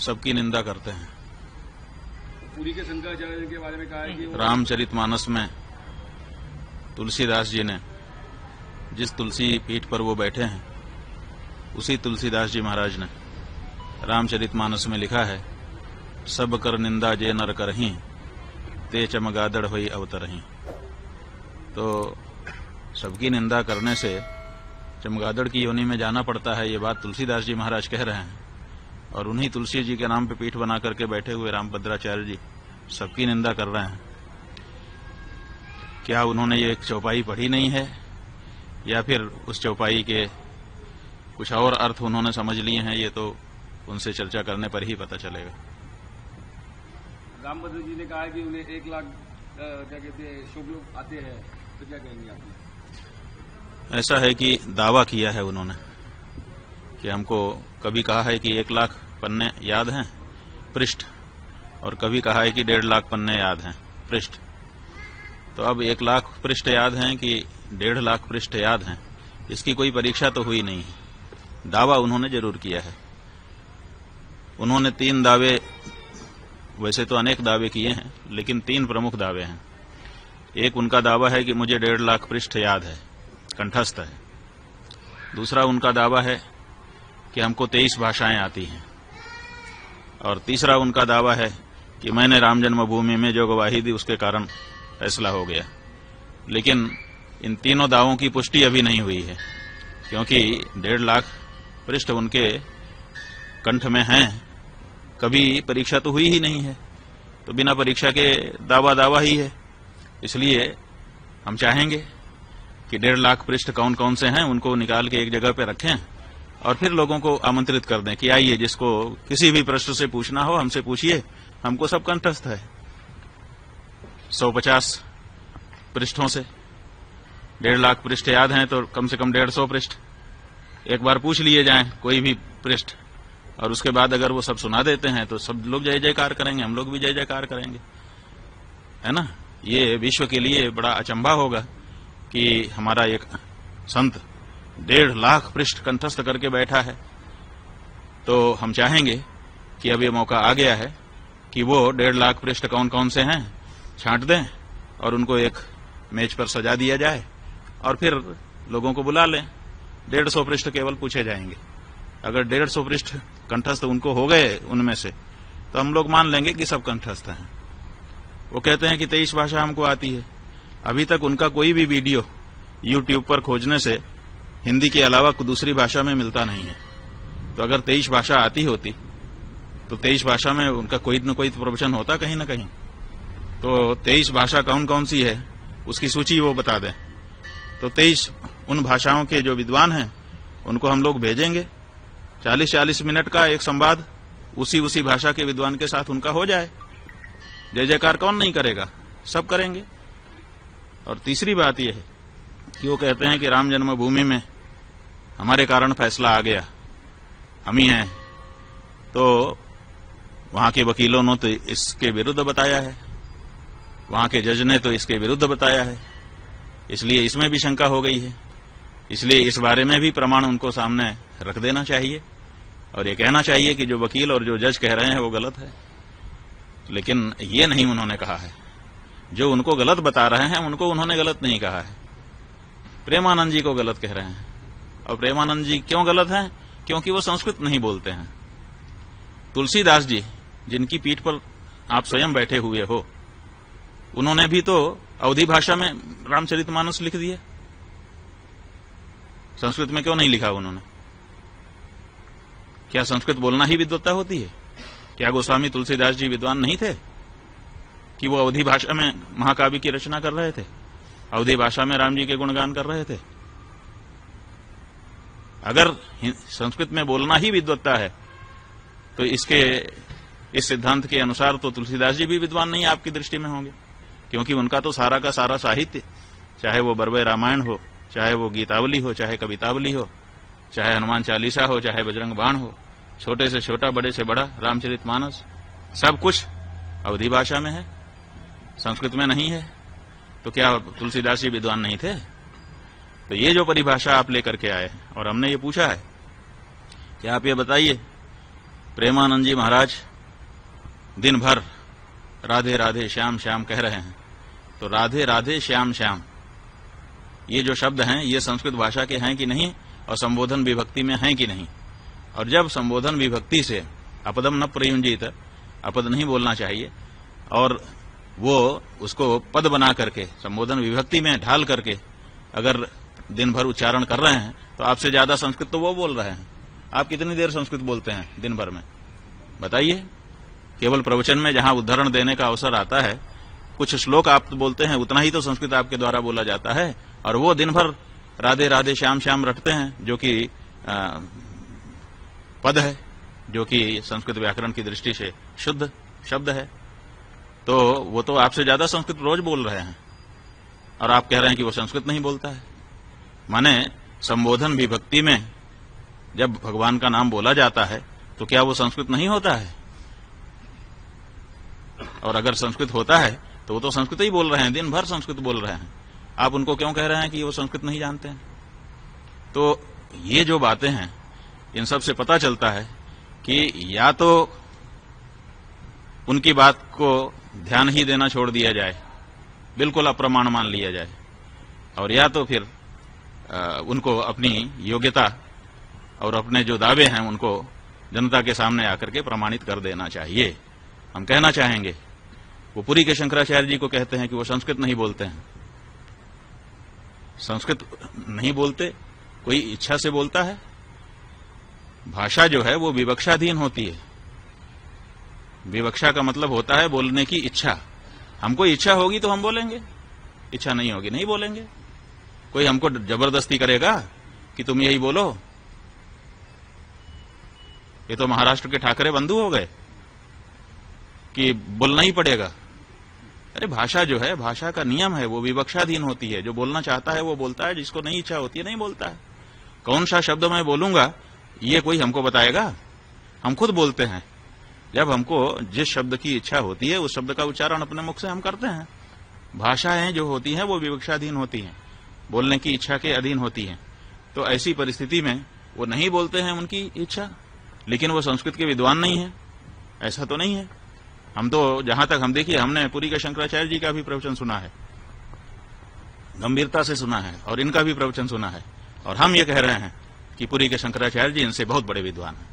सबकी निंदा करते हैं। पुरी के शंकराचार्य के बारे में कहा है कि रामचरितमानस में तुलसीदास जी ने जिस तुलसी पीठ पर वो बैठे हैं, उसी तुलसीदास जी महाराज ने रामचरितमानस में लिखा है, सब कर निंदा जे नर करहीं, ते चमगादड़ होई अवतरहीं। तो सबकी निंदा करने से चमगादड़ की योनि में जाना पड़ता है, ये बात तुलसीदास जी महाराज कह रहे हैं। और उन्हीं तुलसी जी के नाम पे पीठ बना करके बैठे हुए रामभद्राचार्य जी सबकी निंदा कर रहे हैं। क्या उन्होंने ये एक चौपाई पढ़ी नहीं है, या फिर उस चौपाई के कुछ और अर्थ उन्होंने समझ लिए हैं? ये तो उनसे चर्चा करने पर ही पता चलेगा। रामभद्र जी ने कहा है कि उन्हें 1 लाख क्या कहते हैं शुभ लोग आते हैं, तो क्या कहेंगे आप? ऐसा है कि दावा किया है उन्होंने कि हमको कभी कहा है कि 1 लाख पन्ने याद हैं पृष्ठ, और कभी कहा है कि 1.5 लाख पन्ने याद हैं पृष्ठ। तो अब 1 लाख पृष्ठ याद हैं कि 1.5 लाख पृष्ठ याद हैं, इसकी कोई परीक्षा तो हुई नहीं है। दावा उन्होंने जरूर किया है। उन्होंने 3 दावे, वैसे तो अनेक दावे किए हैं, लेकिन 3 प्रमुख दावे हैं। एक उनका दावा है कि मुझे 1.5 लाख पृष्ठ याद है, कंठस्थ है। दूसरा उनका दावा है कि हमको 23 भाषाएं आती हैं। और तीसरा उनका दावा है कि मैंने राम जन्मभूमि में जो गवाही दी उसके कारण फैसला हो गया। लेकिन इन तीनों दावों की पुष्टि अभी नहीं हुई है, क्योंकि 1.5 लाख पृष्ठ उनके कंठ में हैं, कभी परीक्षा तो हुई ही नहीं है, तो बिना परीक्षा के दावा ही है। इसलिए हम चाहेंगे कि 1.5 लाख पृष्ठ कौन कौन से हैं उनको निकाल के एक जगह पे रखें और फिर लोगों को आमंत्रित कर दें कि आइए, जिसको किसी भी प्रश्न से पूछना हो हमसे पूछिए, हमको सब कंठस्थ है। 150 पृष्ठों से 1.5 लाख पृष्ठ याद हैं, तो कम से कम 150 पृष्ठ एक बार पूछ लिए जाएं, कोई भी पृष्ठ, और उसके बाद अगर वो सब सुना देते हैं तो सब लोग जय जयकार करेंगे, हम लोग भी जय जयकार करेंगे, है ना। ये विश्व के लिए बड़ा अचंभा होगा कि हमारा एक संत 1.5 लाख पृष्ठ कंठस्थ करके बैठा है। तो हम चाहेंगे कि अब ये मौका आ गया है कि वो 1.5 लाख पृष्ठ कौन कौन से हैं छांट दें और उनको एक मेज पर सजा दिया जाए और फिर लोगों को बुला लें। 150 पृष्ठ केवल पूछे जाएंगे। अगर 150 पृष्ठ कंठस्थ उनको हो गए उनमें से, तो हम लोग मान लेंगे कि सब कंठस्थ हैं। वो कहते हैं कि 23 भाषा हमको आती है। अभी तक उनका कोई भी वीडियो YouTube पर खोजने से हिंदी के अलावा दूसरी भाषा में मिलता नहीं है। तो अगर 23 भाषा आती होती तो 23 भाषा में उनका कोई न कोई प्रवचन होता कहीं न कहीं। तो 23 भाषा कौन कौन सी है उसकी सूची वो बता दें। तो 23 उन भाषाओं के जो विद्वान हैं उनको हम लोग भेजेंगे। 40-40 मिनट का एक संवाद उसी भाषा के विद्वान के साथ उनका हो जाए। जय जयकार कौन नहीं करेगा, सब करेंगे। और तीसरी बात यह है कि वो कहते हैं कि राम जन्मभूमि में हमारे कारण फैसला आ गया, हम ही हैं। तो वहां के वकीलों ने तो इसके विरुद्ध बताया है, वहां के जज ने तो इसके विरुद्ध बताया है, इसलिए इसमें भी शंका हो गई है। इसलिए इस बारे में भी प्रमाण उनको सामने रख देना चाहिए और ये कहना चाहिए कि जो वकील और जो जज कह रहे हैं वो गलत है। लेकिन ये नहीं उन्होंने कहा है। जो उनको गलत बता रहे हैं उनको उन्होंने गलत नहीं कहा है, प्रेमानंद जी को गलत कह रहे हैं। और प्रेमानंद जी क्यों गलत हैं? क्योंकि वो संस्कृत नहीं बोलते हैं। तुलसीदास जी जिनकी पीठ पर आप स्वयं बैठे हुए हो, उन्होंने भी तो अवधी भाषा में रामचरितमानस लिख दिए। संस्कृत में क्यों नहीं लिखा उन्होंने? क्या संस्कृत बोलना ही विद्वत्ता होती है? क्या गोस्वामी तुलसीदास जी विद्वान नहीं थे कि वो अवधी भाषा में महाकाव्य की रचना कर रहे थे, अवधी भाषा में राम जी के गुणगान कर रहे थे? अगर संस्कृत में बोलना ही विद्वत्ता है तो इस सिद्धांत के अनुसार तो तुलसीदास जी भी विद्वान नहीं आपकी दृष्टि में होंगे, क्योंकि उनका तो सारा का सारा साहित्य, चाहे वो बरवे रामायण हो, चाहे वो गीतावली हो, चाहे कवितावली हो, चाहे हनुमान चालीसा हो, चाहे बजरंग बाण हो, छोटे से छोटा बड़े से बड़ा रामचरितमानस, सब कुछ अवधी भाषा में है, संस्कृत में नहीं है। तो क्या तुलसीदास जी विद्वान नहीं थे? तो ये जो परिभाषा आप लेकर के आए और हमने ये पूछा है कि आप ये बताइए प्रेमानंद जी महाराज दिन भर राधे राधे श्याम श्याम कह रहे हैं, तो राधे राधे श्याम श्याम ये जो शब्द हैं ये संस्कृत भाषा के हैं कि नहीं, और संबोधन विभक्ति में हैं कि नहीं। और जब संबोधन विभक्ति से अपदम न प्रयुंजित, अपद नहीं बोलना चाहिए, और वो उसको पद बना करके संबोधन विभक्ति में ढाल करके अगर दिन भर उच्चारण कर रहे हैं, तो आपसे ज्यादा संस्कृत तो वो बोल रहे हैं। आप कितनी देर संस्कृत बोलते हैं दिन भर में, बताइए। केवल प्रवचन में जहां उदाहरण देने का अवसर आता है, कुछ श्लोक आप बोलते हैं, उतना ही तो संस्कृत आपके द्वारा बोला जाता है, और वो दिन भर राधे राधे श्याम श्याम रटते हैं, जो कि पद है, जो कि संस्कृत व्याकरण की दृष्टि से शुद्ध शब्द है। तो वो तो आपसे ज्यादा संस्कृत रोज बोल रहे हैं, और आप कह रहे हैं कि वो संस्कृत नहीं बोलता है। माने संबोधन विभक्ति में जब भगवान का नाम बोला जाता है तो क्या वो संस्कृत नहीं होता है? और अगर संस्कृत होता है तो वो तो संस्कृत ही बोल रहे हैं, दिन भर संस्कृत बोल रहे हैं। आप उनको क्यों कह रहे हैं कि वो संस्कृत नहीं जानते हैं? तो ये जो बातें हैं, इन सब से पता चलता है कि या तो उनकी बात को ध्यान ही देना छोड़ दिया जाए, बिल्कुल अप्रमाण मान लिया जाए, और या तो फिर उनको अपनी योग्यता और अपने जो दावे हैं उनको जनता के सामने आकर के प्रमाणित कर देना चाहिए। हम कहना चाहेंगे, वो पुरी के शंकराचार्य जी को कहते हैं कि वो संस्कृत नहीं बोलते हैं। संस्कृत नहीं बोलते, कोई इच्छा से बोलता है? भाषा जो है वो विवक्षाधीन होती है। विवक्षा का मतलब होता है बोलने की इच्छा। हमको इच्छा होगी तो हम बोलेंगे, इच्छा नहीं होगी नहीं बोलेंगे। कोई हमको जबरदस्ती करेगा कि तुम यही बोलो? ये तो महाराष्ट्र के ठाकरे बंधु हो गए कि बोलना ही पड़ेगा। अरे भाषा जो है, भाषा का नियम है, वो विवक्षाधीन होती है। जो बोलना चाहता है वो बोलता है, जिसको नहीं इच्छा होती है नहीं बोलता है। कौन सा शब्द मैं बोलूंगा ये कोई हमको बताएगा? हम खुद बोलते हैं। जब हमको जिस शब्द की इच्छा होती है उस शब्द का उच्चारण अपने मुख से हम करते हैं। भाषाएं जो होती हैं वो विवक्षाधीन होती हैं, बोलने की इच्छा के अधीन होती हैं। तो ऐसी परिस्थिति में वो नहीं बोलते हैं उनकी इच्छा, लेकिन वो संस्कृत के विद्वान नहीं है, ऐसा तो नहीं है। हम तो जहां तक हम देखिए, हमने पुरी के शंकराचार्य जी का भी प्रवचन सुना है, गंभीरता से सुना है, और इनका भी प्रवचन सुना है, और हम ये कह रहे हैं कि पुरी के शंकराचार्य जी इनसे बहुत बड़े विद्वान हैं।